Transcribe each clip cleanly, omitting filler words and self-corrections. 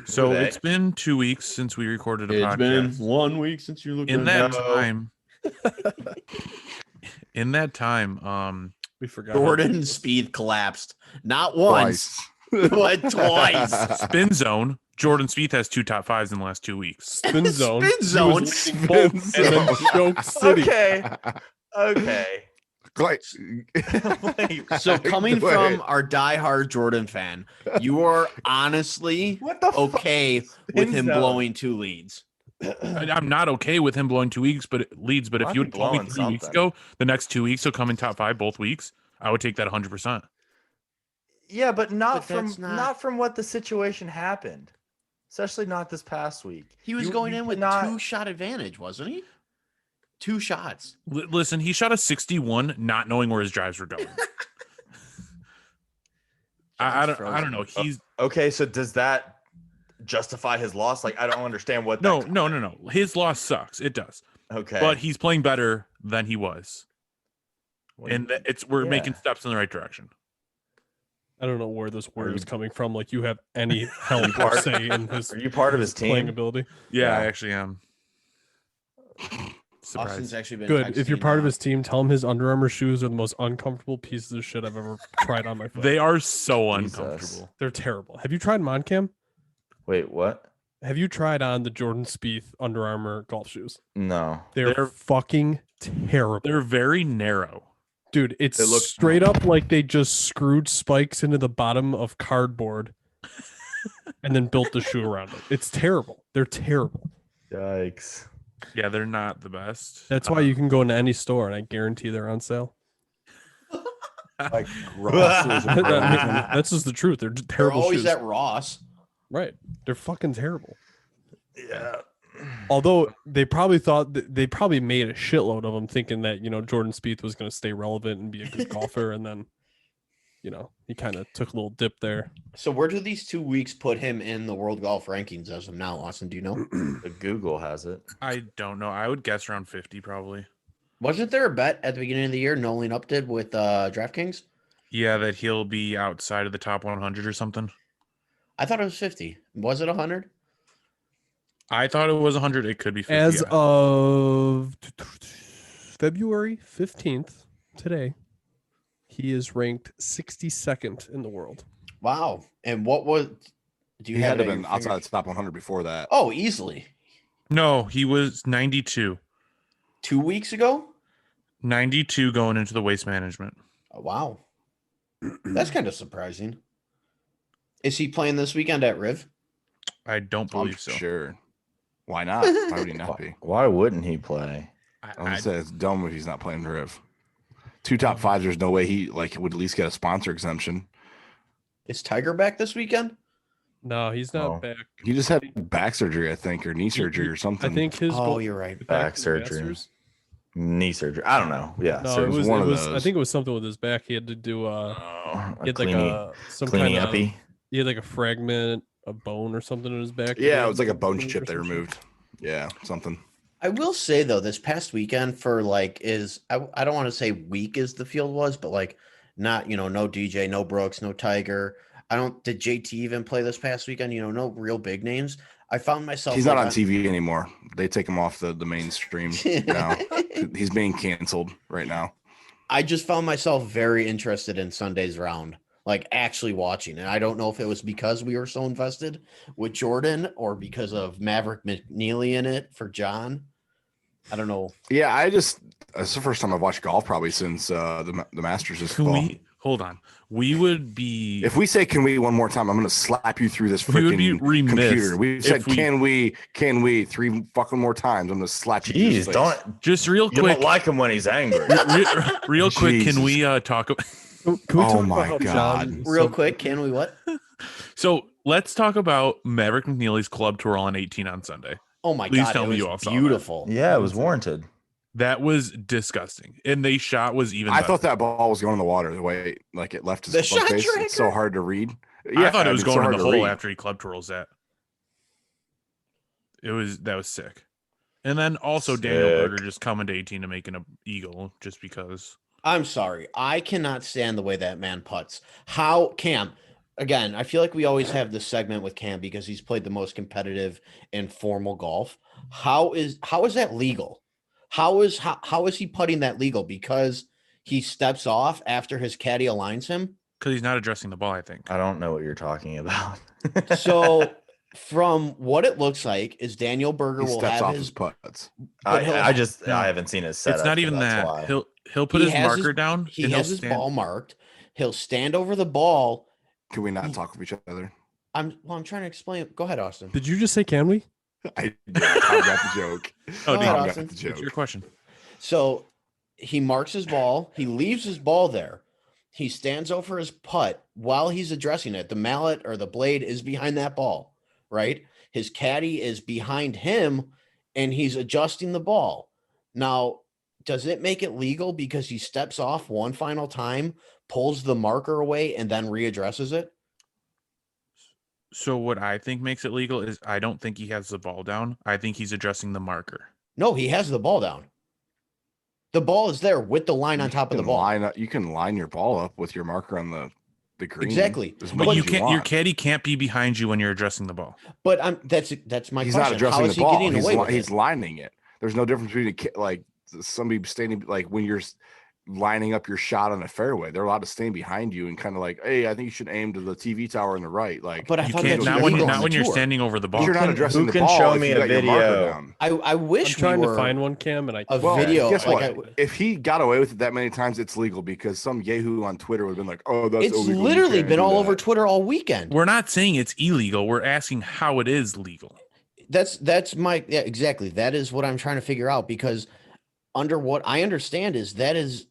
So it's been 2 weeks since we recorded a podcast. It's been 1 week since you looked in at in that time, We forgot. Jordan Spieth collapsed. Not once, but twice. Spin Zone. Jordan Spieth has 2 top 5s in the last 2 weeks. Spin Zone. Spin Zone. And then Choke City. Okay. So coming from our diehard Jordan fan, you are honestly okay with him blowing 2 leads. I'm not okay with him blowing 2 weeks, but if you would told me 3 weeks ago, the next 2 weeks he'll come in top 5 both weeks, I would take that 100%. Yeah, but not But from what the situation happened. Especially not this past week. He was going in with 2-shot advantage, wasn't he? 2 shots. Listen, he shot a 61 not knowing where his drives were going. I don't know. He's okay, so does that justify his loss? Like, I don't understand what No. His loss sucks. It does. Okay. But he's playing better than he was. And we're making steps in the right direction. I don't know where this word is coming from. Like you have any help or say in his. Are you part of his playing team? ability? Yeah, I actually am. Austin's actually been good. If you're part of his team, tell him his Under Armour shoes are the most uncomfortable pieces of shit I've ever tried on my foot. They are so uncomfortable. They're terrible. Have you tried them on, Cam? Wait, what? Have you tried on the Jordan Spieth Under Armour golf shoes? No. They're fucking terrible. They're very narrow. Dude, it looks straight up like they just screwed spikes into the bottom of cardboard and then built the shoe around it. It's terrible. They're terrible. Yikes. Yeah, they're not the best. That's why you can go into any store and I guarantee they're on sale. Like Ross. That's just the truth. They're just terrible. They're always shoes. at Ross. Right. They're fucking terrible. Yeah. Although they probably they probably made a shitload of them thinking that, Jordan Spieth was going to stay relevant and be a good golfer. And then, he kind of took a little dip there. So where do these 2 weeks put him in the world golf rankings as of now, Austin? Do you know? Google has it. I don't know. I would guess around 50 probably. Wasn't there a bet at the beginning of the year Nolan Up did with DraftKings? Yeah, that he'll be outside of the top 100 or something. I thought it was 50. Was it 100? I thought it was 100. It could be 50. As of February 15th, today, he is ranked 62nd in the world. Wow. And what was... Do you He have had to it been at your outside the fingers? top 100 before that. Oh, easily. No, he was 92. 2 weeks ago? 92 going into the waste management. Oh, wow. That's kind of surprising. Is he playing this weekend at Riv? I don't believe so. Sure. Why not? Why would he not be? Why wouldn't he play? I would say it's dumb if he's not playing Riv. 2 top 5s, there's no way he would at least get a sponsor exemption. Is Tiger back this weekend? No, he's not back. He just had back surgery, I think, or knee surgery or something. I think his. You're right. Back surgery. Knee surgery. I don't know. Yeah. No, so it was. one It of was. I those. think it was something with his back. He had to do. He had some cleaning kind epi. of. He had like a fragment, a bone or something in his back. Yeah, it was like a bone chip they removed. Yeah, something. I will say though, this past weekend for I don't want to say weak as the field was, but not no DJ, no Brooks, no Tiger. Did JT even play this past weekend? No real big names. I found myself. He's not on TV anymore. They take him off the mainstream now. He's being canceled right now. I just found myself very interested in Sunday's round, actually watching. And I don't know if it was because we were so invested with Jordan or because of Maverick McNeely in it for John. I don't know. Yeah, it's the first time I've watched golf probably since the Masters this fall. Hold on. We would be. If we say "can we" one more time, I'm going to slap you through this We would be freaking remiss computer. We said if we- "can we" 3 fucking more times. I'm going to slap you. Jeez, through don't. Just real You quick. don't like him when he's angry. Real quick, Jesus. can we talk? Can we Oh talk my about how God. John- Real quick, can we what? So let's talk about Maverick McNeely's club tour on 18 on Sunday. Oh my Please God, tell it me was you all saw that. beautiful. Yeah, it was warranted. That was disgusting, and they shot was even. I better. thought that ball was going in the water the way it left his The shot face. tracker? It's so hard to read. I thought it was it's so going in hard the to hole read. after he club twirls that. That was sick. And then also Daniel Sick. Berger just coming to 18 to make an eagle just because. I'm sorry. I cannot stand the way that man putts. How, Cam, again, I feel like we always have this segment with Cam because he's played the most competitive and formal golf. How is that legal? How is he putting that legal? Because he steps off after his caddy aligns him? Because he's not addressing the ball, I think. I don't know what you're talking about. So from what it looks like is Daniel Berger He will steps have off his his putts. but he'll- I haven't seen his setup. It's not so even that's that. why. He'll put He his has marker down. he and has he'll his stand. ball marked. He'll stand over the ball. Can we not talk with each other? I'm trying to explain. Go ahead, Austin. Did you just say can we? I got the joke. Oh, Go dude, ahead, Tom Austin. got the joke. What's your question? So he marks his ball. He leaves his ball there. He stands over his putt while he's addressing it. The mallet or the blade is behind that ball, right? His caddy is behind him and he's adjusting the ball. Now, does it make it legal because he steps off one final time, pulls the marker away, and then readdresses it? So what I think makes it legal is I don't think he has the ball down. I think he's addressing the marker. No, he has the ball down. The ball is there with the line on top of the ball. You can line your ball up with your marker on the green. Exactly. as But much you as can't. Your want. caddy can't be behind you when you're addressing the ball. But that's my He's question. not addressing How the is he ball. getting away with He's it? lining it. There's no difference between like somebody standing like when you're lining up your shot on a fairway. They're allowed to stand behind you and kind of like, hey, I think you should aim to the TV tower on the right. Like, But I You thought can't that's not when illegal you're on not the when you're tour. standing over the ball. you're not addressing who the can ball. show if me you a got your marker video? down. I I'm wish trying we to were find one, Cam, and I a Well, video. guess like what? If he got away with it that many times, it's legal because some yahoo on Twitter would have been like, "Oh, that's it's illegal. You literally can't been do all over that." Twitter all weekend. We're not saying it's illegal. We're asking how it is legal. That's my exactly. That is what I'm trying to figure out because under what I understand is that is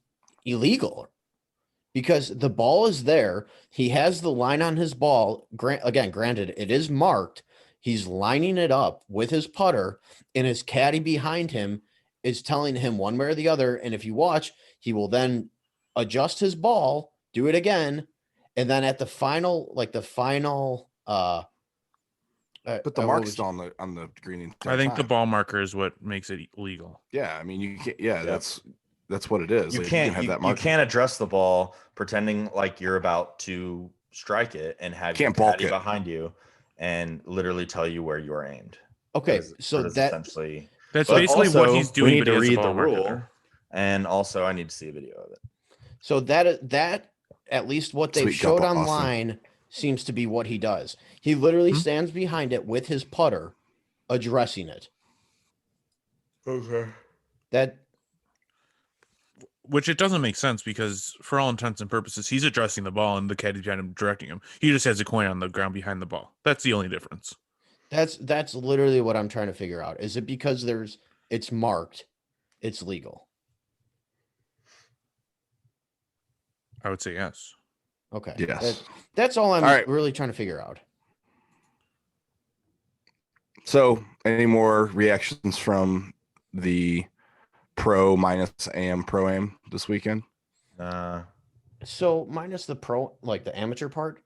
illegal because the ball is there. He has the line on his ball. Granted, it is marked. He's lining it up with his putter, and his caddy behind him is telling him one way or the other. And if you watch, he will then adjust his ball, do it again, and then at the final, But the what mark's was- still on the green. entire I think the time. ball marker is what makes it legal. Yeah, I mean, you can't. Yeah, Yep. that's what it is. You Like, can't have you, that you marker. can't address the ball pretending like you're about to strike it and have your Can't bulk caddy it. behind you and literally tell you where you are aimed. Okay, That is- so that is that essentially That's But basically what also, he's doing. We need but to he has read ball the marker rule, there. and also I need to see a video of it. So that at least what they Sweet showed job, Austin. online seems to be what he does. He literally Hmm? stands behind it with his putter, addressing it. Okay. That Which it doesn't make sense because for all intents and purposes, he's addressing the ball and the caddy's behind him directing him. He just has a coin on the ground behind the ball. That's the only difference. that's literally what I'm trying to figure out. Is it because it's marked, it's legal? I would say yes. Okay. Yes. That's all I'm All right. really trying to figure out. So, any more reactions from the pro minus AM pro am this weekend? So minus the pro, like the amateur part,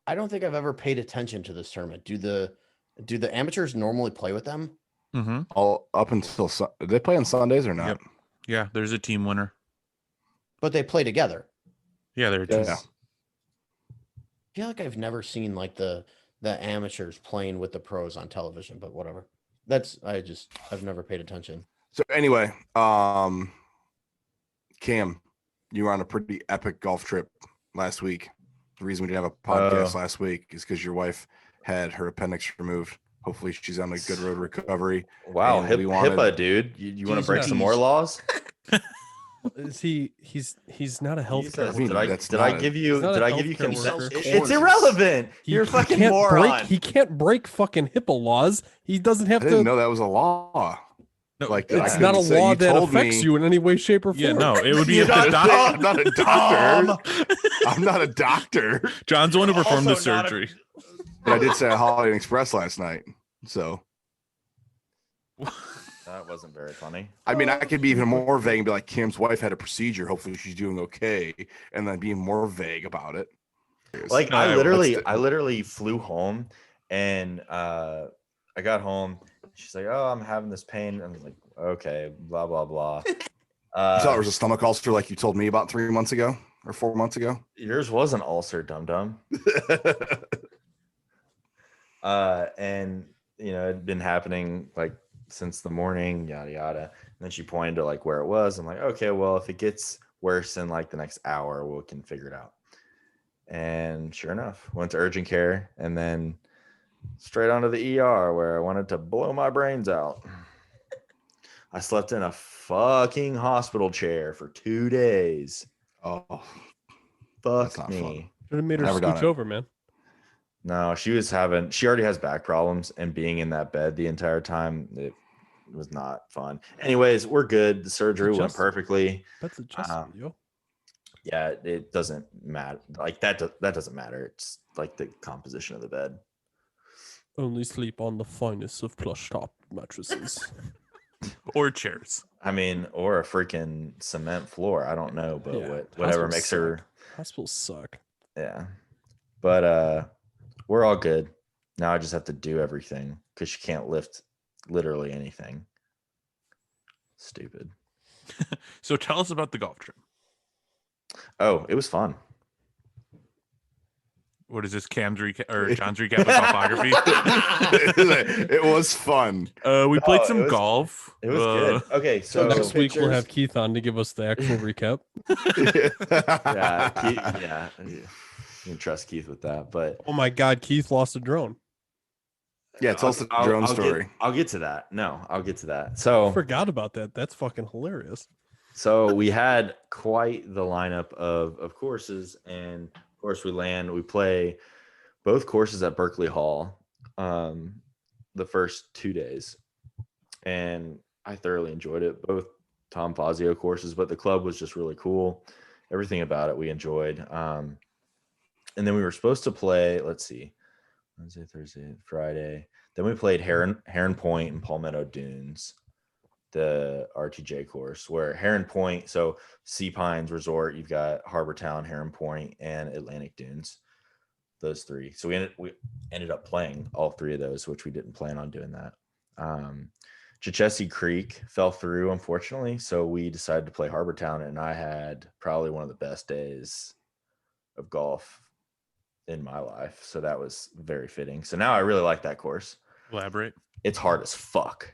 I don't think I've ever paid attention to this tournament. Do the amateurs normally play with them? Mm-hmm. All up until they play on Sundays or not? Yep. Yeah, there's a team winner. But they play together. Yeah, they're a team. Yeah. I feel like I've never seen like the amateurs playing with the pros on television, but whatever. I've never paid attention. So anyway, Cam, you were on a pretty epic golf trip last week. The reason we didn't have a podcast last week is because your wife had her appendix removed. Hopefully she's on a good road recovery. Wow, And we wanted- HIPAA, dude. You want to break some Jeez. more laws? Is he's not a healthcare Jesus, mean, worker. that's did not I a- give you He's not did a I give you healthcare consent? worker. It's irrelevant. You're a fucking can't moron. he can't break fucking HIPAA laws. He doesn't I have didn't to. know that was a law. No, Like, It's I not a couldn't say- law you that told affects me- you in any way, shape, or form. Yeah, no, it would be You if the don't doctor. I'm not a doctor. I'm not a doctor. John's the one who performed the Also not a- surgery. But I did say Holiday Inn Express last night. So That wasn't very funny. I mean, I could be even more vague and be like, Kim's wife had a procedure. Hopefully she's doing okay. And then being more vague about it. Like No, I that's literally flew home and I got home. She's like, "Oh, I'm having this pain." I was like, "Okay, blah blah blah." You thought it was a stomach ulcer like you told me about 3 months ago? or 4 months ago. Yours was an ulcer, dum dum. And it'd been happening like since the morning, yada yada. And then she pointed to like where it was. I'm like, okay, well, if it gets worse in like the next hour, we can figure it out. And sure enough, went to urgent care and then straight onto the ER where I wanted to blow my brains out. I slept in a fucking hospital chair for 2 days. Oh, Fuck me. Should have made her Never done scooch it. over, man. No, she already has back problems, and being in that bed the entire time, it was not fun. Anyways, we're good. The surgery went Adjustable. perfectly. That's adjustable, yo. Yeah, it doesn't matter. Like that doesn't matter. It's like the composition of the bed. Only sleep on the finest of plush top mattresses. Or chairs. I mean, or a freaking cement floor. I don't know, but Yeah, whatever hospitals makes her. Hospitals suck. Yeah, but we're all good. Now I just have to do everything because she can't lift literally anything. Stupid. So tell us about the golf trip. Oh, it was fun. What is this, Cam's recap or John's recap of golfography? It was fun. We played some it was- golf. It was good. Okay, so Next week we'll pictures- have Keith on to give us the actual recap. yeah. You can trust Keith with that, but Oh my God, Keith lost a drone. Yeah, tell us the drone story. I'll get to that. No, I'll get to that. I So forgot about that. That's fucking hilarious. we had quite the lineup of courses, and of course we play both courses at Berkeley Hall the first 2 days, and I thoroughly enjoyed it. Both Tom Fazio courses, but the club was just really cool. Everything about it we enjoyed. And then we were supposed to play, let's see, Wednesday, Thursday, Friday. Then we played Heron Point and Palmetto Dunes, the RTJ course, where Heron Point, so Sea Pines Resort, you've got Harbor Town, Heron Point, and Atlantic Dunes, those three. So we ended up playing all three of those, which we didn't plan on doing that. Chichessie Creek fell through, unfortunately, so we decided to play Harbor Town, and I had probably one of the best days of golf in my life, so that was very fitting. So now I really like that course. Elaborate. It's hard as fuck.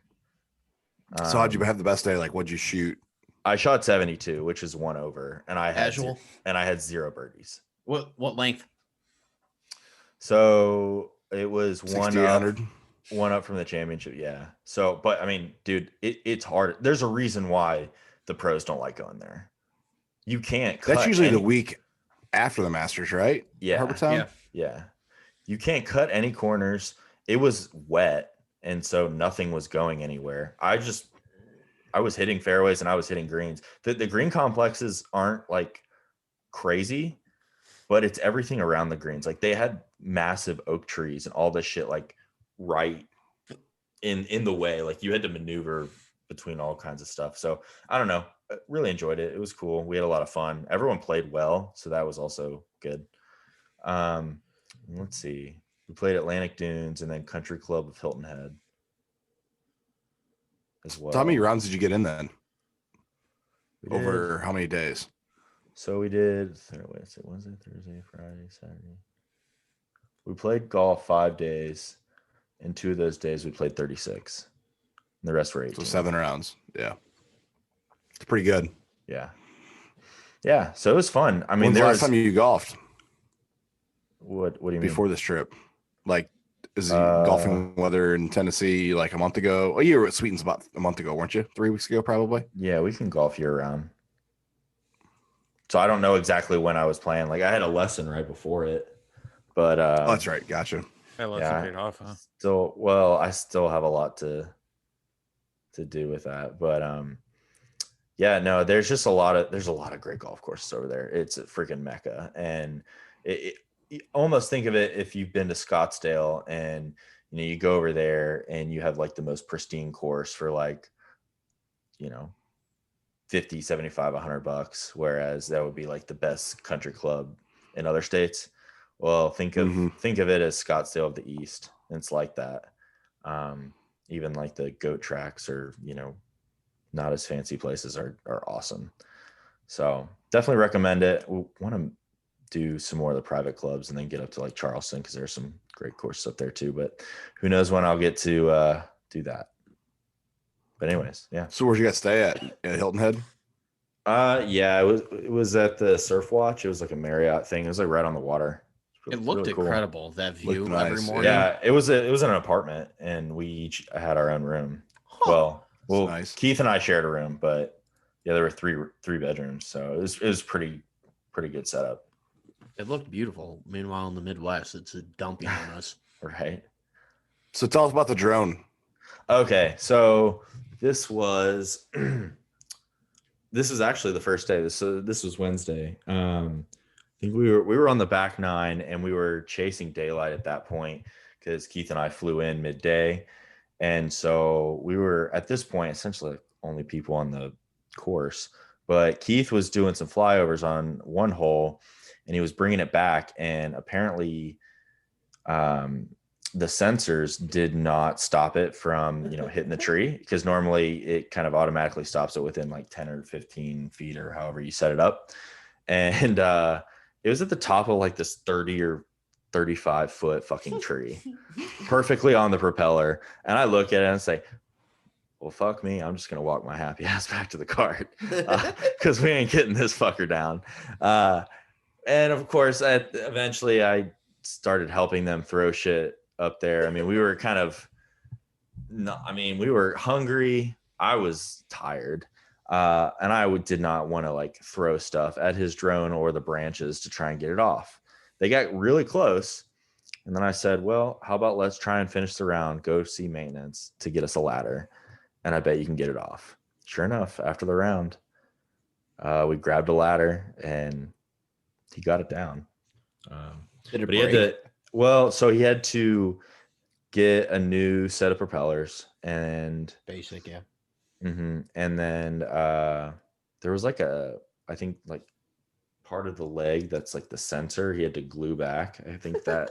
So how'd you have the best day? Like, what'd you shoot? I shot 72, which is 1 over, and I had Casual. and I had 0 birdies. What length? So it was 6,800. one up from the championship. Yeah. So, but I mean, dude, it's hard. There's a reason why the pros don't like going there. You can't. That's usually the week after the Masters, right? Yeah. Harbortown? Yeah. You can't cut any corners. It was wet, and so nothing was going anywhere. I was hitting fairways and I was hitting greens. The green complexes aren't like crazy, but it's everything around the greens. Like they had massive oak trees and all this shit like right in the way. Like you had to maneuver between all kinds of stuff. So I don't know. I really enjoyed it. It was cool. We had a lot of fun. Everyone played well, so that was also good. Let's see. We played Atlantic Dunes and then Country Club of Hilton Head as well. So how many rounds did you get in then? We did- Over how many days? So we did Wednesday, Thursday, Friday, Saturday. We played golf 5 days, and 2 of those days we played 36. And the rest were 18. So 7 rounds. Yeah. It's pretty good. Yeah. Yeah. So it was fun. I mean, When's the there last was time you golfed what do you mean? before this trip? Like, is the golfing weather in Tennessee like a month ago? Oh, you were at Sweetens about a month ago, weren't you? 3 weeks ago, probably. Yeah, we can golf year round. So I don't know exactly when I was playing. Like I had a lesson right before it, but Oh, that's right. Gotcha. That lesson paid off, huh? I still have a lot to do with that, but yeah, no, there's a lot of great golf courses over there. It's a freaking mecca, and you almost think of it if you've been to Scottsdale and you go over there and you have like the most pristine course for like 50, 75, $100, whereas that would be like the best country club in other states. Well, think of it as Scottsdale of the East. It's like that. Even like the goat tracks or not as fancy places are awesome. So definitely recommend it. We want to do some more of the private clubs and then get up to like Charleston because there's some great courses up there too. But who knows when I'll get to do that. But anyways, yeah. So where'd you guys stay at Hilton Head? Yeah, it was at the Surf Watch. It was like a Marriott thing. It was like right on the water. It looked really incredible. Cool. That view every nice. morning. Yeah, it was an apartment, and we each had our own room. Huh. Well, nice. Keith and I shared a room, but yeah, there were three bedrooms, so it was pretty good setup. It looked beautiful. Meanwhile, in the Midwest, it's a dumping on us. Right. So tell us about the drone. Okay, so this was actually the first day. This was Wednesday. I think we were on the back nine and we were chasing daylight at that point because Keith and I flew in midday. And so we were at this point essentially only people on the course, but Keith was doing some flyovers on one hole and he was bringing it back. And apparently the sensors did not stop it from, hitting the tree because normally it kind of automatically stops it within like 10 or 15 feet or however you set it up. And it was at the top of like this 30 or 35 foot fucking tree, perfectly on the propeller. And I look at it and say, well, fuck me. I'm just going to walk my happy ass back to the cart because we ain't getting this fucker down. And of course, eventually I started helping them throw shit up there. I mean, we were we were hungry. I was tired. And I did not want to like throw stuff at his drone or the branches to try and get it off. They got really close. And then I said, well, how about let's try and finish the round, go see maintenance to get us a ladder. And I bet you can get it off. Sure enough, after the round, we grabbed a ladder and he got it down. Did it but he had to, so he had to get a new set of propellers and basic, yeah. Mm-hmm. And then there was I think part of the leg that's like the sensor he had to glue back. I think that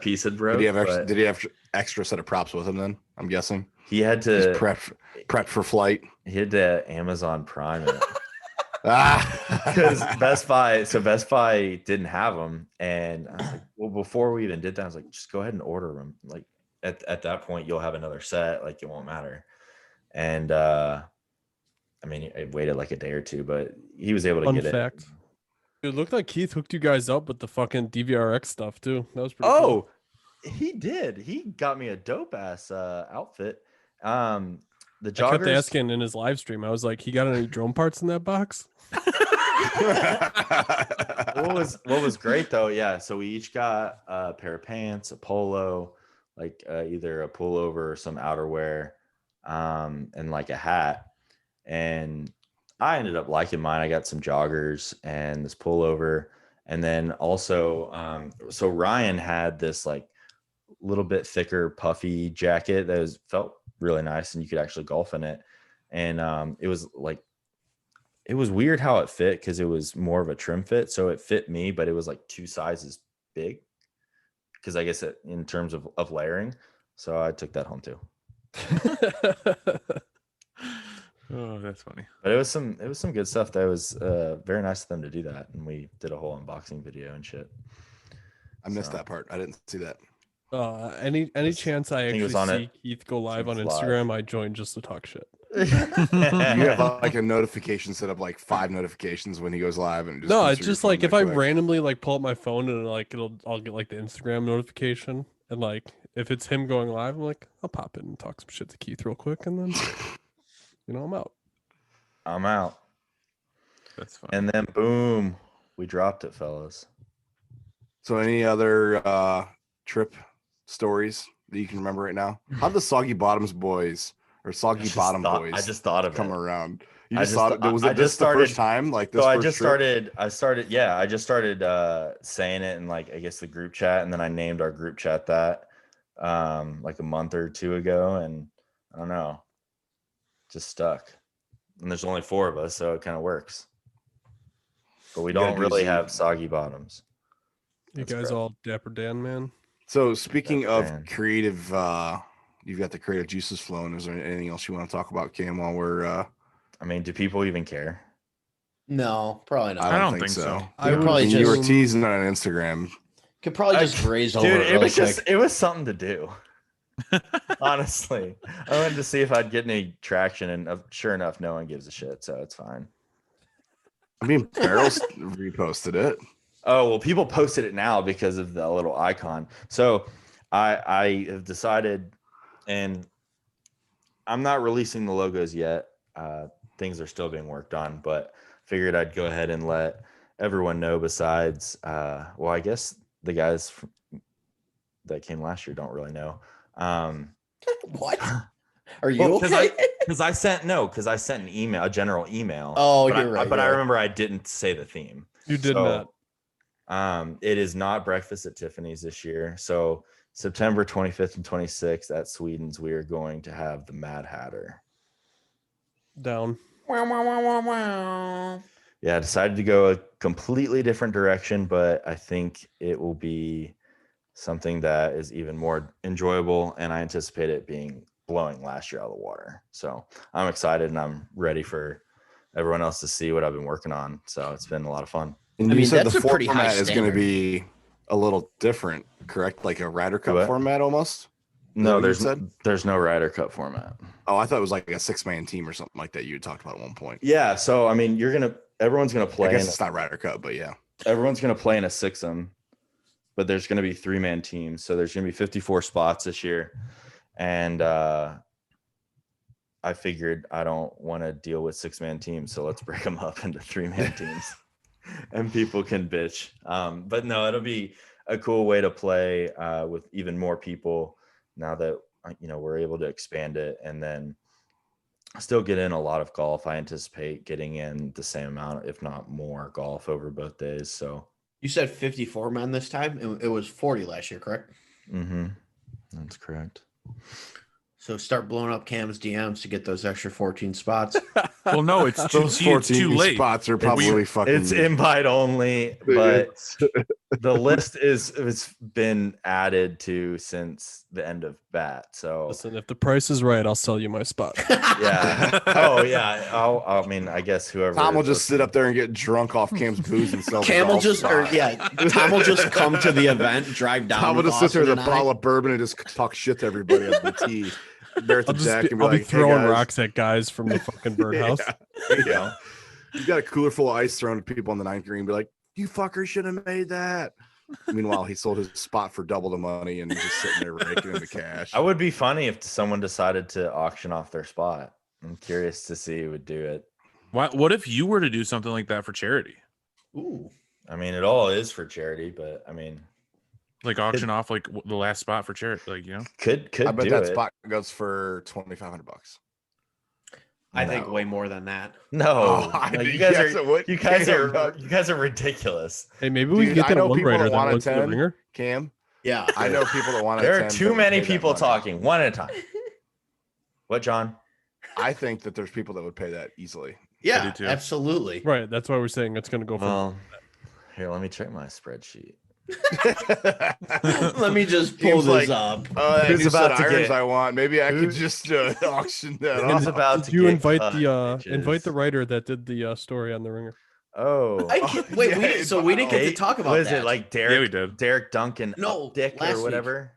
piece had broke. Did he have extra set of props with him then? I'm guessing he had to prep for flight. He had to Amazon Prime it. Because Best Buy didn't have them, and I was like, well, before we even did that, I was like, just go ahead and order them. Like at that point, you'll have another set. Like it won't matter. And it waited like a day or two, but he was able to get it. It looked like Keith hooked you guys up with the fucking DVRX stuff too. That was pretty cool. He did. He got me a dope ass outfit. The joggers. I kept asking in his live stream. I was like, he got any drone parts in that box? What was great though, yeah. So we each got a pair of pants, a polo, like either a pullover or some outerwear, and like a hat. And I ended up liking mine. I got some joggers and this pullover. And then also, so Ryan had this like little bit thicker, puffy jacket that felt really nice and you could actually golf in it. And it was weird how it fit because it was more of a trim fit. So it fit me, but it was like 2 sizes big because I guess in terms of layering. So I took that home too. Oh, that's funny. But it was some good stuff. That was very nice of them to do that, and we did a whole unboxing video and shit. I missed that part. I didn't see that. Any chance I actually see Keith go live on Instagram, I join just to talk shit. You have like a notification set up, like 5 notifications when he goes live, and no, it's just like if I randomly like pull up my phone and like I'll get like the Instagram notification, and like if it's him going live, I'm like I'll pop in and talk some shit to Keith real quick, and then I'm out. That's fine. And then boom, we dropped it, fellas. So any other trip stories that you can remember right now? How'd the Soggy Bottoms boys or Soggy Bottom boys? I just thought of come it. around. You just thought was it just the first time? Like this? So I just started saying it in like I guess the group chat, and then I named our group chat that like a month or 2 ago, and I don't know, just stuck. And there's only 4 of us, so it kind of works. But we don't really have soggy bottoms. You guys all Dapper Dan, man. So speaking of creative, you've got the creative juices flowing. Is there anything else you want to talk about, Cam, while we're I mean, do people even care? No, probably not. I don't think so. I would probably You were just teasing on Instagram. could probably just graze over Dude, it it really was quick. just it was something to do. Honestly, I wanted to see if I'd get any traction, and sure enough, no one gives a shit, so it's fine. I mean, Barrels reposted it. Oh well, people posted it now because of the little icon. So I have decided, and I'm not releasing the logos yet. Things are still being worked on, but figured I'd go ahead and let everyone know. Besides, well, I guess the guys that came last year don't really know. What? Are you okay? Because I sent an email, a general email. Oh, but you're right. But I remember I didn't say the theme. You did not. It is not Breakfast at Tiffany's this year. So September 25th and 26th at Sweden's, we are going to have the Mad Hatter. Down. Wow, wow, wow, wow, wow. Yeah, I decided to go a completely different direction, but I think it will be something that is even more enjoyable, and I anticipate it being blowing last year out of the water. So I'm excited, and I'm ready for everyone else to see what I've been working on. So it's been a lot of fun. And I you mean, said that's the a pretty high format is going to standard. be a little different, correct? Like a Ryder Cup What? format almost? No, what you there's no Ryder Cup format. Oh, I thought it was like a 6-man team or something like that you had talked about at one point. Yeah, so I mean, everyone's gonna play. I guess it's not Ryder Cup, but yeah. Everyone's gonna play in a 6-'em, but there's gonna be 3-man teams. So there's gonna be 54 spots this year, and I figured I don't want to deal with 6-man teams, so let's break them up into 3-man teams, and people can bitch. But no, it'll be a cool way to play with even more people now that we're able to expand it, and then still get in a lot of golf. I anticipate getting in the same amount, if not more, golf over both days. So You said 54 men this time. It was 40 last year, correct? that's correct. So start blowing up Cam's DMs to get those extra 14 spots. Well, no, it's too, Those see, it's 14 too late. spots are probably fucking. It's invite only, but the list it's been added to since the end of bat. So Listen, if the price is right, I'll sell you my spot. yeah. Oh yeah. I mean, I guess whoever. Tom will just sit up there and get drunk off Cam's booze and sell. Cam will the golf just, spot. Tom will just come to the event, drive down. Tom will with just sit there with a Austin and I. bottle of bourbon and just talk shit to everybody on the tee. There at the deck and be I'll like, be throwing hey guys. rocks at guys from the fucking birdhouse. There you go. You got a cooler full of ice thrown at people on the 9th green. Be like, you fucker should have made that. Meanwhile, he sold his spot for double the money and just sitting there raking in the cash. I would be funny if someone decided to auction off their spot. I'm curious to see who would do it. What if you were to do something like that for charity? Ooh. I mean, it all is for charity, but I mean, Like auction off like the last spot for charity, like could I bet do that it. spot goes for $2,500. I think way more than that. No, Oh, no, you yes, guys it would. are you guys Cam, are ridiculous. Hey, maybe we Dude, can I get that know one people writer that that want a went to the 10. ringer. Cam, Yeah. I know people that want to. There are too many people talking one at a time. What, John? I think that there's people that would pay that easily. Yeah, do too. absolutely. Right, that's why we're saying it's going to go for. Well, here, let me check my spreadsheet. Let me just pull Seems this like- up. That Who's new set about of to irons get- I want. Maybe I Who- could just auction that Who's off. about Did to you get invite cut, the invite the bitches? writer that did the story on the ringer? Oh, Wait, yeah, we didn't get to talk about what is that. it like Yeah, we Derek? did. Derek Duncan, No, Dick last or week. whatever.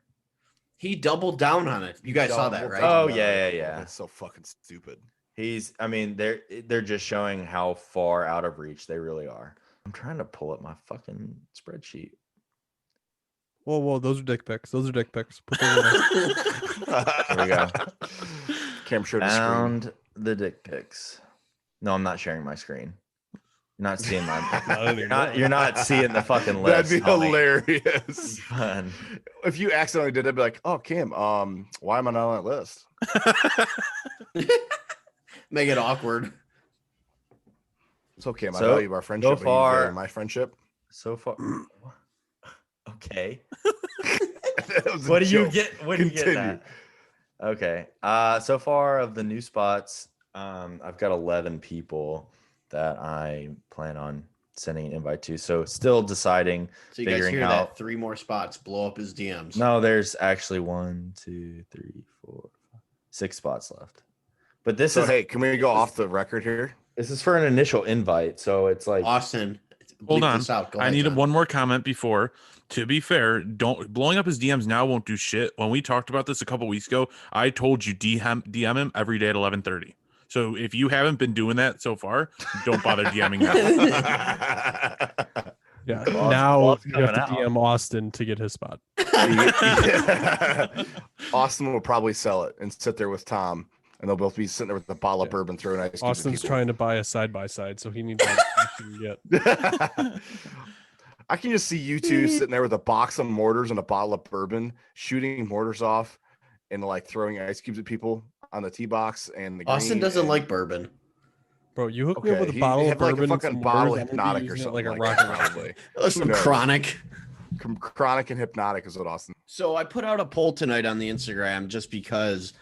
He doubled down on it. You guys saw that, right? Oh, yeah. That's so fucking stupid. I mean, they're just showing how far out of reach they really are. I'm trying to pull up my fucking spreadsheet. Whoa, those are dick pics. Those are dick pics. Put those in there. There we go. Cam showed the screen. Found the dick pics. No, I'm not sharing my screen. You're not seeing my. You're not seeing the fucking list. That'd be homie. hilarious. Fun. If you accidentally did, I'd be like, "Oh, Cam, why am I not on that list?" Make it awkward. It's okay, Cam. I So, value our friendship. so and you far- value my friendship. So far. Okay. That was a What do you joke. get? What do you get? Continue. That? Okay. So far of the new spots, I've got 11 people that I plan on sending an invite to. So still deciding. So you guys Figuring hear out- that? 3 more spots. Blow up his DMs. No, there's actually 1, 2, 3, 4, 5, 6 spots left. But this So is hey, can we go off the record here? This is for an initial invite, so it's like Austin. Hold on. Go I ahead, need John. one more comment before. To be fair, don't blowing up his DMs now won't do shit. When we talked about this a couple weeks ago, I told you DM him every day at 11:30. So if you haven't been doing that so far, don't bother DMing now. Yeah. Claw's- Now Claw's you have to coming out. DM Austin to get his spot. Austin will probably sell it and sit there with Tom, and they'll both be sitting there with a bottle of bourbon throwing ice cubes at Austin's people. trying to buy a side by side, so he needs all the cash he can get. I can just see you two sitting there with a box of mortars and a bottle of bourbon, shooting mortars off and like throwing ice cubes at people on the tee box. And the Austin green doesn't and- like bourbon. Bro, you hook me up Okay, with a he bottle of had, like, a bourbon, and fucking some bottle of words, I'm gonna be Hypnotic or using it something like a like rocket that, launcher. probably. That was some knows? chronic. Chronic and Hypnotic is what Austin. So I put out a poll tonight on the Instagram just because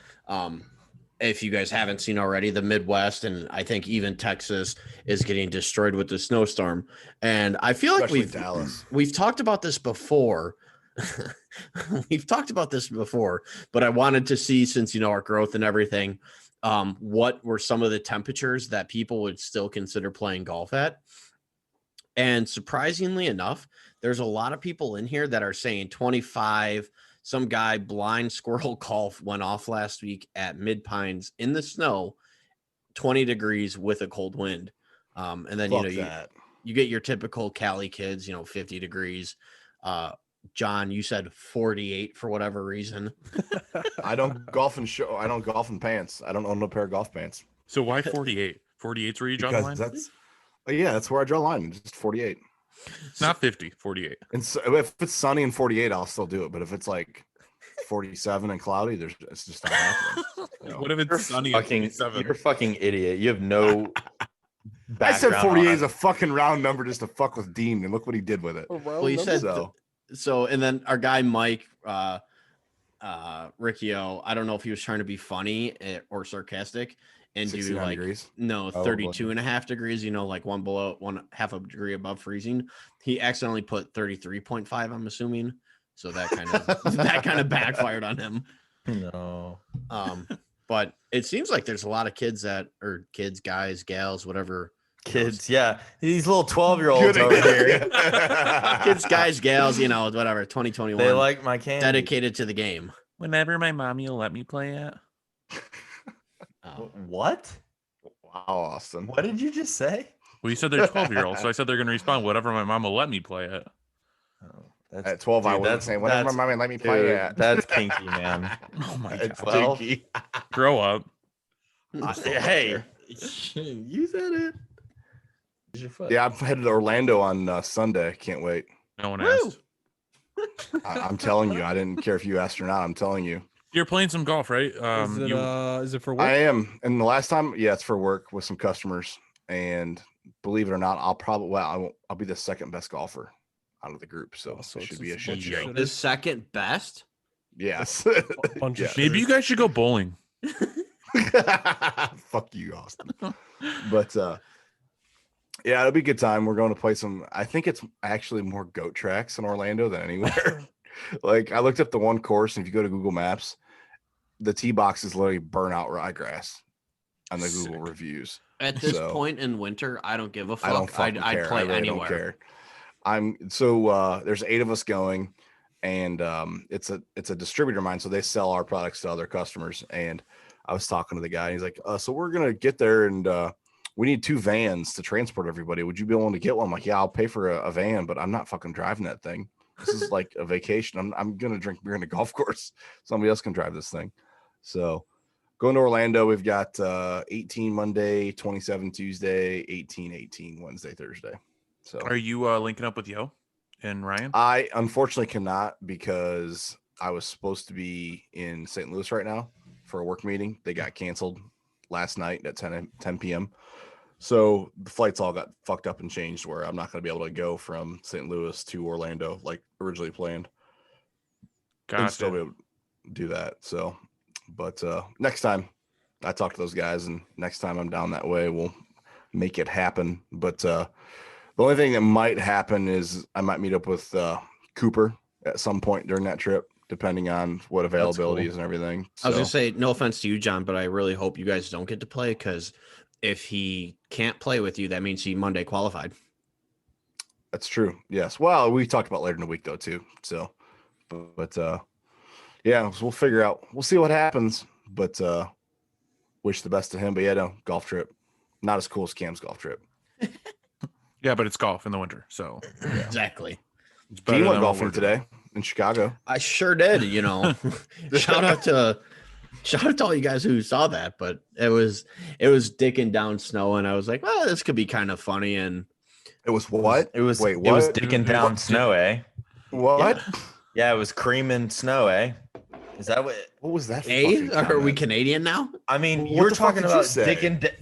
if you guys haven't seen already, the Midwest and I think even Texas is getting destroyed with the snowstorm. And I feel like Especially Dallas. we've talked about this before. But I wanted to see, since our growth and everything, what were some of the temperatures that people would still consider playing golf at. And surprisingly enough, there's a lot of people in here that are saying 25. Some guy, Blind Squirrel Golf, went off last week at Mid Pines in the snow, 20 degrees with a cold wind. And then, Fuck that. you get your typical Cali kids, 50 degrees. John, you said 48 for whatever reason. I don't golf in pants. I don't own a pair of golf pants. So why 48? 48's where you draw the line? That's where I draw a line. Just 48. It's not 50, 48. And so if it's sunny and 48, I'll still do it. But if it's like 47 and cloudy, it's just not happening. No. What if it's sunny at 47? You're a fucking idiot. You have no I said background 48 on is a fucking round number just to fuck with Dean, and look what he did with it. Well, you said so, and then our guy Mike Riccio, I don't know if he was trying to be funny or sarcastic and do 69 like degrees. no Oh, 32 and a half degrees, like one half a degree above freezing. He accidentally put 33.5, I'm assuming. So that kind of backfired on him. No. But it seems like there's a lot of kids, guys, gals, whatever. Kids, yeah. These little 12-year-olds over here. Kids, guys, gals, whatever, 2021. They like my candy. dedicated to the game. Whenever my mommy will let me play it. What? Wow, Austin. What did you just say? Well, you said they're 12-year-olds, so I said they're going to respond, whatever my mom will let me play it. Oh, At 12, I dude, wasn't saying, whatever my mommy let me play dude, at. That's kinky, man. Oh my At God. 12? Kinky. Grow up. Hey, you said it. Use your foot. Yeah, I'm headed to Orlando on Sunday. Can't wait. No one Woo! asked. I'm telling you, I didn't care if you asked or not. I'm telling you. You're playing some golf, right? Is it for work? I am. And the last time, yeah, it's for work with some customers. And believe it or not, I'll be the second best golfer out of the group. So, So it it's should be a just shit bunch of show. shit. The second best. Yes. Bunch of Yeah. shit. Maybe you guys should go bowling. Fuck you, Austin. But yeah, it'll be a good time. We're going to play some. I think it's actually more goat tracks in Orlando than anywhere. Like I looked up the one course, and if you go to Google Maps, the tee box is literally burnout ryegrass on the Sick. Google reviews. At this So- point in winter, I don't give a fuck. I don't fucking I'd care. play I really anywhere. don't care. There's 8 of us going, and it's a distributor of mine, so they sell our products to other customers. And I was talking to the guy, and he's like, so we're gonna get there, and we need 2 vans to transport everybody. Would you be willing to get one? I'm like, yeah, I'll pay for a van, but I'm not fucking driving that thing. This is like a vacation. I'm gonna drink beer in a golf course. Somebody else can drive this thing. So going to Orlando, we've got 18 Monday, 27 Tuesday, 18 Wednesday, Thursday. So Are you linking up with Yo and Ryan? I unfortunately cannot because I was supposed to be in St. Louis right now for a work meeting. They got canceled last night at 10 p.m. So the flights all got fucked up and changed where I'm not going to be able to go from St. Louis to Orlando like originally planned. And still be Gotcha. able to do that. So, but next time I talk to those guys, and next time I'm down that way, we'll make it happen. But the only thing that might happen is I might meet up with Cooper at some point during that trip, depending on what availability cool. is and everything. I was So, gonna say, no offense to you, John, but I really hope you guys don't get to play because if he can't play with you, that means he Monday qualified. That's true. Yes. Well, we talked about later in the week though too. So, but yeah, so we'll figure out. We'll see what happens. But wish the best to him. But yeah, no, golf trip, not as cool as Cam's golf trip. Yeah, but it's golf in the winter, so Exactly. it's Dean went than what golfing we're doing. today in Chicago. I sure did. Shout out to all you guys who saw that. But it was dicking down snow, and I was like, well, this could be kind of funny. And It was what? It was Wait, it was what? dicking down snow, eh? What? Yeah, it was creaming snow, eh? Is that what? What was that? A, fucking are we comment? Canadian now? I mean, What you're the fuck talking did you about say?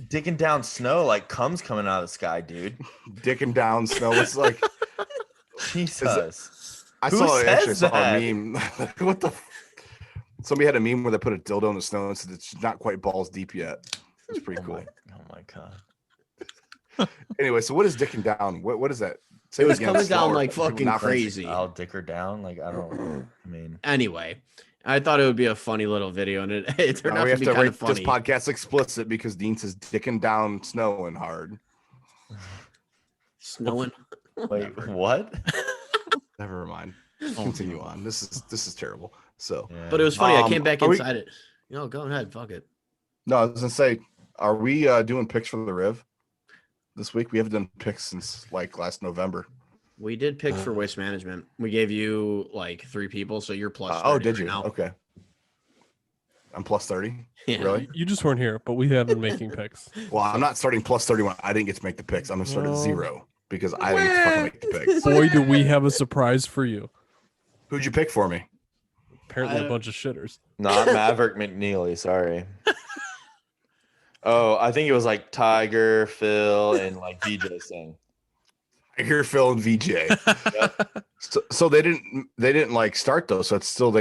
dicking down snow like cum's coming out of the sky, dude. Dicking down snow? It's like Jesus. I Who saw actually says saw that? a meme. What the? Somebody had a meme where they put a dildo in the snow and said it's not quite balls deep yet. It's pretty cool. Oh my god. Anyway, so what is dicking down? What is that? Say It was again, coming down slower. like People fucking not from- crazy. I'll dick her down. Like I don't. I mean, Anyway, I thought it would be a funny little video, and it turned Now out we to have be to kind rate of funny. this podcast explicit because Dean says dicking down snow and hard. Snowing. wait, what? Never mind. Continue on. This is terrible. So But it was funny. I came back are we- inside it. Go ahead. Fuck it. no, I was gonna say, are we doing picks for the Riv this week? We haven't done picks since like last November. We did picks for waste management. We gave you like 3 people, so you're plus. Oh, 30 did right you? Now. Okay. I'm plus 30. Yeah. Really? You just weren't here, but we have been making picks. Well, I'm not starting plus 31. I didn't get to make the picks. I'm gonna start at No. 0 because I didn't get to fucking make the picks. Boy, do we have a surprise for you. Who'd you pick for me? Apparently, a bunch of shitters. Not Maverick McNeely. Sorry. Oh, I think it was like Tiger, Phil, and like VJ Singh. I hear Phil and VJ. So they didn't like start though. So it's still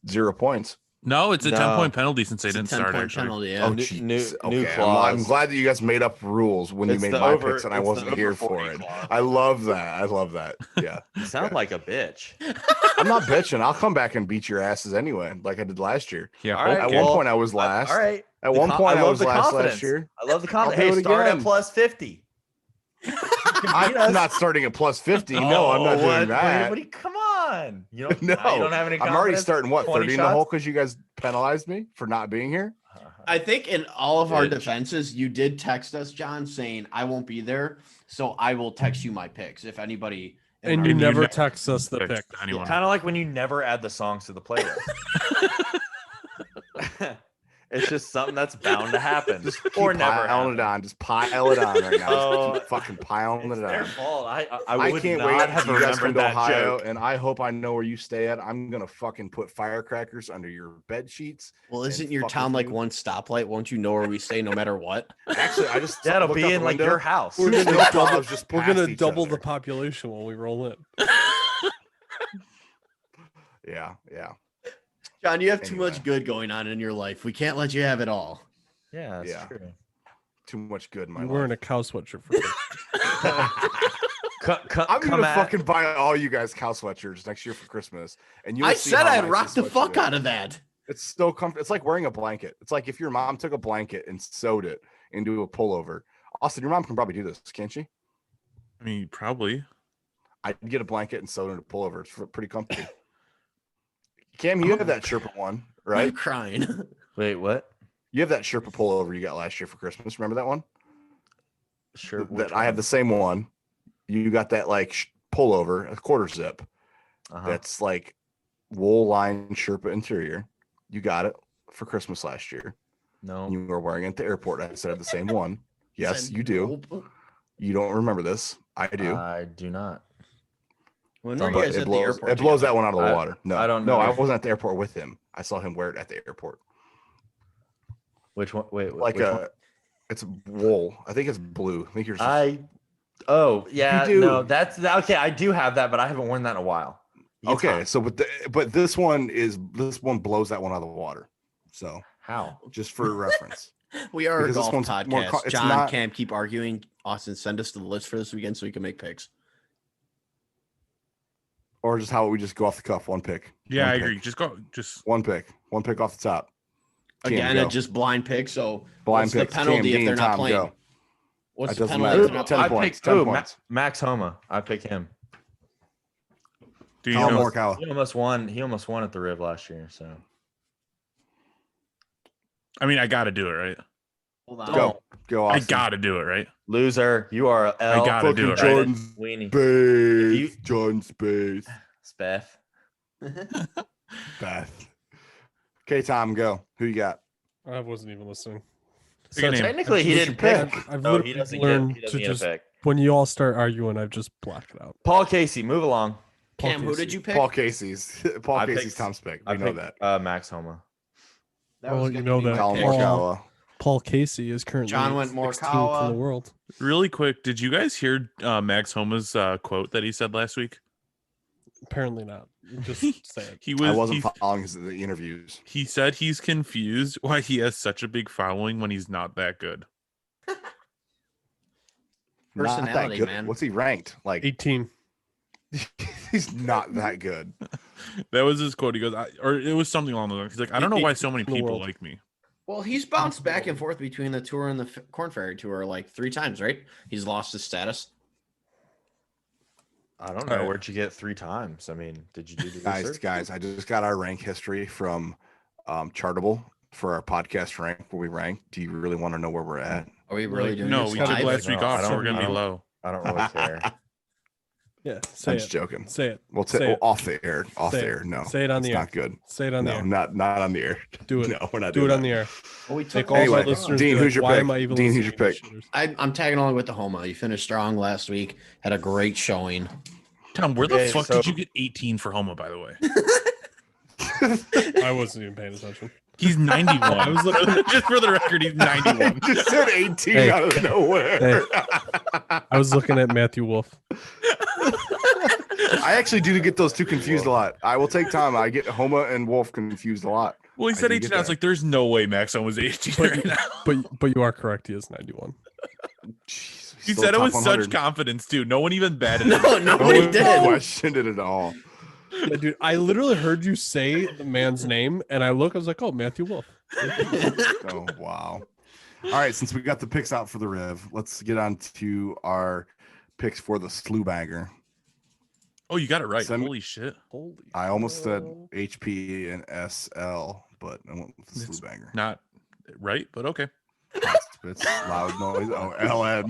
0 points. No, it's a No. 10-point penalty since they It's a didn't start 10-point actually. penalty. Yeah. Oh, new- jeez. new Okay, clause. I'm glad that you guys made up rules when you It's made the my over- picks and I it's the wasn't over here 40 for it. clause. I love that. I love that. Yeah. You sound like a bitch. I'm not bitching. I'll come back and beat your asses anyway, like I did last year. Yeah, All right, At well, one point I was last. All right. At The one con- point I love was the last confidence. year. I love the I'll confidence. do Hey, it start at again. plus 50. I'm not starting at plus 50. No, I'm not Oh, what? doing that. What? Come on. You don't, No, you don't have any I'm already confidence? starting what 20 30 in the shots? hole because you guys penalized me for not being here. I think in all of our Bitch. defenses, you did text us, John, saying I won't be there, so I will text you my picks if anybody. in And our- you you never never text us the Text pick. anyone. Kind of like when you never add the songs to the playlist. It's just something that's bound to happen. Just or keep never piling it happen. on. Just pile it on right now. Oh, Just keep fucking piling It's it their on. fault. I I would can't not wait have till you guys come remembered to that Ohio, joke. and I hope I know where you stay at. I'm gonna fucking put firecrackers under your bed sheets. Well, isn't and your fuck town with like you. one stoplight? Won't you know where we stay no matter what? Actually, I just That'll looked be out in the like window. your house. Two We're gonna snowplows double- just We're passed gonna each double other. the population when we roll in. Yeah, yeah, John, you have too Anyway. much good going on in your life. We can't let you have it all. Yeah, that's Yeah. true. too much good in my You're life. wearing a cow sweatshirt for Christmas. I'm Come gonna at- fucking buy all you guys cow sweatshirts next year for Christmas, and you. I said I'd rock the fuck out of that. It's so comfortable. It's like wearing a blanket. It's like if your mom took a blanket and sewed it into a pullover. Austin, your mom can probably do this, can't she? I mean, probably. I'd get a blanket and sew it into a pullover. It's pretty comfy. Cam, you have that Sherpa one, I'm right? crying. Wait, what? You have that Sherpa pullover you got last year for Christmas. Remember that one? Sure. That I have the same one. You got that like pullover, a quarter zip. Uh-huh. That's like wool lined Sherpa interior. You got it for Christmas last year. No. And you were wearing it at the airport. I said I have the same one. Yes, Said you do. nope. You don't remember this. I do. I do not. When But were you guys it at the blows, airport? it blows that together? one out of the I- water. No, I don't No, know. I wasn't at the airport with him. I saw him wear it at the airport. Which one? Wait, Like which one? it's wool. I think it's blue. I think you're. Oh yeah, do. no, that's okay. I do have that, but I haven't worn that in a while. It's Okay, fine. so but this one blows that one out of the water. So How? just for reference, We are a Because this golf one's more podcast. it's John, not- Cam, keep arguing. Austin, send us to the list for this weekend so we can make picks. or just how we just go off the cuff, one pick. Yeah, One I pick. agree. Just go. Just One pick off the top. Cam, Again, go. it's just blind pick. So Blind what's the picks. penalty Cam, if Dean, they're not Tom, playing? go. What's That the doesn't penalty? matter. to not 10 play? I points, picked 10 points. Max Homa. I picked him. Do you Colin know? Morikawa. He almost won. He almost won at the Riv last year. So I mean, I got to do it, right? Hold on. Go, I Austin. got to do it, right? loser, you are a L. I gotta do Fucking it, right? Jordan's Weenie. Space. Jordan Space. Spath. Beth. Okay, Tom, go. Who you got? I wasn't even listening. Pick a So name. technically, he Who's didn't your pick. pick? I've Oh, he literally doesn't learned get. He doesn't to get a just pick. when you all start arguing, I've just blacked it out. Paul Casey, move along. Paul Cam, who did Casey. you pick? Paul Casey's. Paul I Casey's picked- Tom's pick. I We know picked, that. Max Homa. That Oh, was you gonna know be that. my Colin pick. Paul- Morikawa. Paul Casey is currently John went 16th Morikawa. in the world. Really quick, did you guys hear Max Homa's quote that he said last week? Apparently not. Just say it. He I was. wasn't following the interviews. He said he's confused why he has such a big following when he's not that good. Not that Personality, good. man. What's he ranked? Like 18. he's not that good. That was his quote. He goes, or it was something along those lines. He's like, I don't know why so many In the people world. like me. Well, he's bounced back and forth between the tour and the Corn Ferry Tour like 3 times, right? He's lost his status. I don't know. Alright. Where'd you get 3 times? I mean, did you do the Guys, research? guys, I just got our rank history from Chartable for our podcast rank where we rank. Do you really want to know where we're at? Are we really doing No, this we took live? last week No, off, I so don't- we're gonna I be don't- low. I don't really care. Yeah, say I'm it. just joking. Say it. We'll Say take it. off the air. Off Say the it. air. No. Say it on it's the air. not good. Say it on the No, air. not on the air. Do it. No, we're not Do doing it on that. the air. Well, we Make took all my Anyway, listeners Dean, be who's your why pick? am I even Dean, who's listening your to pick? these shitters? I'm tagging along with the Homa. You finished strong last week. Had a great showing. Tom, where the Okay, fuck so- did you get 18 for Homa, by the way? I wasn't even paying attention. He's 91. I was looking- just for the record, he's 91. Just said 18 Hey. out of nowhere. I was looking at Matthew Wolf. I actually do get those two confused a lot. I will take time. I get Homa and Wolf confused a lot. Well, he I said do 18. get I was that. like, there's no way Max Homa was 18 right now. But you are correct. He is 91. Jeez, He still said it top with 100. such confidence, too. No one even batted it. No, nobody one did. questioned it at all. Yeah, dude. I literally heard you say the man's name, and I look. I was like, "Oh, Matthew Wolf." Oh wow! All right, since we got the picks out for the Riv, let's get on to our picks for the Slew Banger. Oh, you got it right. Send me- Holy shit. Holy. I almost said hell. HP and SL, but I went with the It's- Slew Banger. Not right, but okay. It's loud noise. Oh, LN.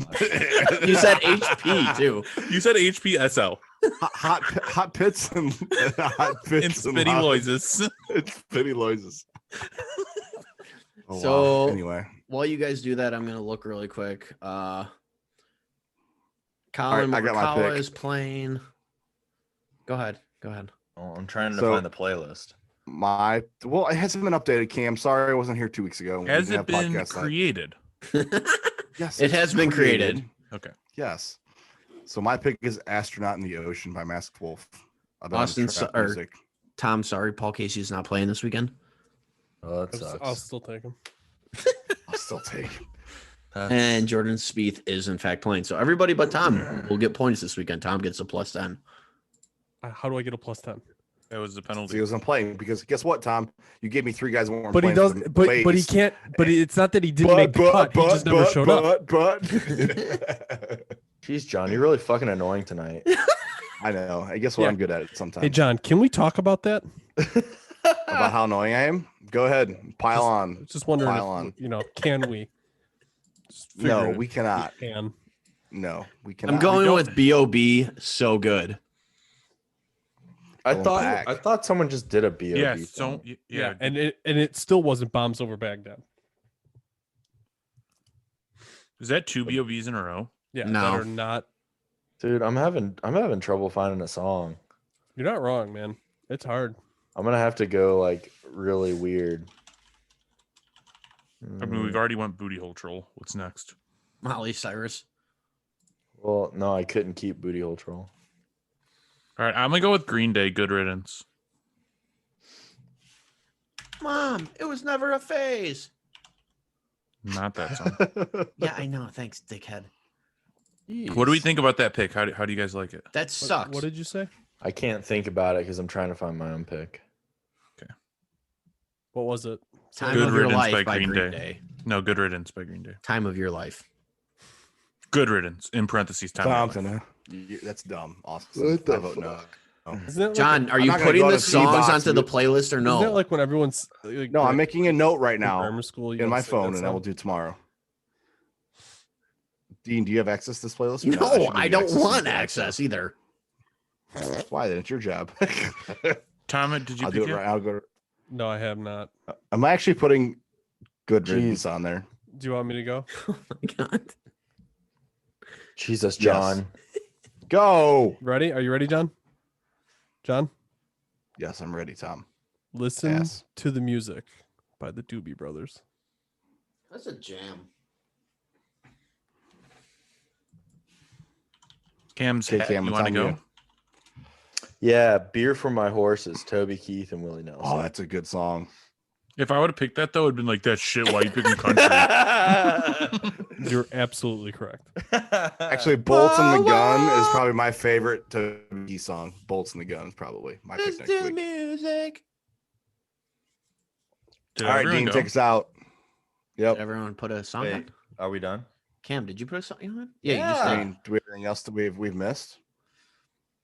You said HP too. You said HPSL hot pits and hot pits and spitty loud- noises. It's spitty noises. Oh, wow. So- anyway, While you guys do that, I'm gonna look really quick. Colin right, I got my Morikawa pick. is playing. Go ahead. Go ahead. Oh, I'm trying to So- find the playlist. it hasn't been updated. Cam, sorry I wasn't here 2 weeks ago. We Has didn't it have been podcast night. created? Yes, It has it's been created. Okay. Yes. So my pick is "Astronaut in the Ocean" by Masked Wolf. I've been on Austin trap or- music. Tom, sorry, Paul Casey's not playing this weekend. Oh, that I'll sucks. still take him. I'll still take. it. And Jordan Spieth is in fact playing. So everybody but Tom will get points this weekend. Tom gets a +10. How do I get a +10? That was the So penalty. he wasn't playing because guess what, Tom? You gave me 3 guys that weren't But he playing does. for the But he Blaze. can't. But it's not that he didn't make the cut. He just never showed up. But Jeez, John, you're really fucking annoying tonight. I know. I guess what Yeah. I'm good at it sometimes. Hey, John, can we talk about that? About how annoying I am. Go ahead, pile on. Just wondering. Pile on. Can we? Just No, figuring we cannot. we can. No, we cannot. I'm going don't- with B.O.B. So good. I Going thought back. I thought someone just did a BOB. Yeah, thing. so yeah. And it still wasn't bombs over Baghdad. Is that 2 BOVs in a row? Yeah, No. that are not. Dude, I'm having trouble finding a song. You're not wrong, man. It's hard. I'm gonna have to go like really weird. I mean, we've already went booty hole troll. What's next? Molly Cyrus. Well, no, I couldn't keep booty hole troll. All right, I'm gonna go with Green Day. Good riddance. Mom, it was never a phase. Not that song. Yeah, I know. Thanks, dickhead. What do we think about that pick? How do you guys like it? That What- sucks. What did you say? I can't think about it because I'm trying to find my own pick. What was it? Time Good of Your Riddance Life by by Green Green Day. Day. No, Good Riddance by Green Day. Time of Your Life. Good riddance in parentheses. Tom. Miller. Thompson, huh? That's dumb. Awesome. I vote no. Isn't it like, John, are I'm you not gonna putting go the to songs T-Box, onto the dude. playlist or isn't no? that like when everyone's like, No, I'm making a note right in now grammar school you in gotta my sing phone, that and I will song? do tomorrow. Dean, do you have access to this playlist? or not? No, should give I you don't access. want access either. Why? Then it's your job. Tom, did you I'll pick do it it? right. I'll go. No, I have not. I'm actually putting Good Jeez. Riddance on there. Do you want me to go? Oh my God. Jesus, Yes. John. Go. Ready? Are you ready, John? John, Yes, I'm ready, Tom. listen Yes. to the music by the Doobie Brothers. That's a jam. Cam's Okay, hat. Cam, You it's want to on go? you. Yeah, Beer for My Horses, Toby Keith and Willie Nelson. Oh, that's a good song. If I would have picked that though, it'd been like that shit. Why you picking country? You're absolutely correct. Actually, Bolts in the Gun is probably my favorite Toby song. Bolts in the Gun is probably my pick next week. music. Did All right, everyone Dean, go? take us out. Yep. Did everyone put a song Wait, on? are we done? Cam, did you put a song on? Yeah, you Yeah. just I did. mean, do we have anything else that we've missed?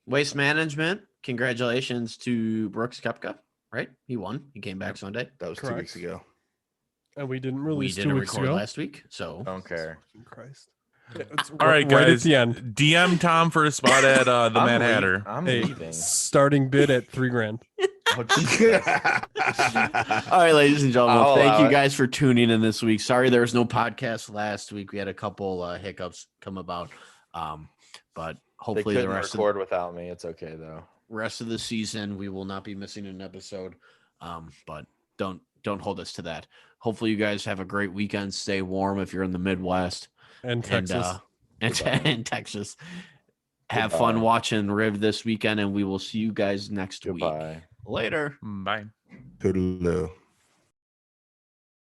Waste Management. Congratulations to Brooks Koepka. Right? He won. He came back Sunday. That was 2 Correct. weeks ago. And we didn't We release 2 didn't weeks record ago. last week, so Don't care. Fucking Christ. It's All right, right at guys. the end. DM Tom for a spot at the Mad Hatter. I'm Hey, leaving. starting bid at $3,000. Oh, Jesus. all right, ladies and gentlemen, I'll thank allow you it. guys for tuning in this week. Sorry there was no podcast last week. We had a couple hiccups come about, but They hopefully the couldn't record without me. It's okay though. rest of the season we will not be missing an episode. But don't hold us to that. Hopefully you guys have a great weekend. Stay warm if you're in the Midwest And Texas. and Texas. Have fun Goodbye. watching Riv this weekend, and we will see you guys next week. Goodbye. Later. Bye. Toodaloo.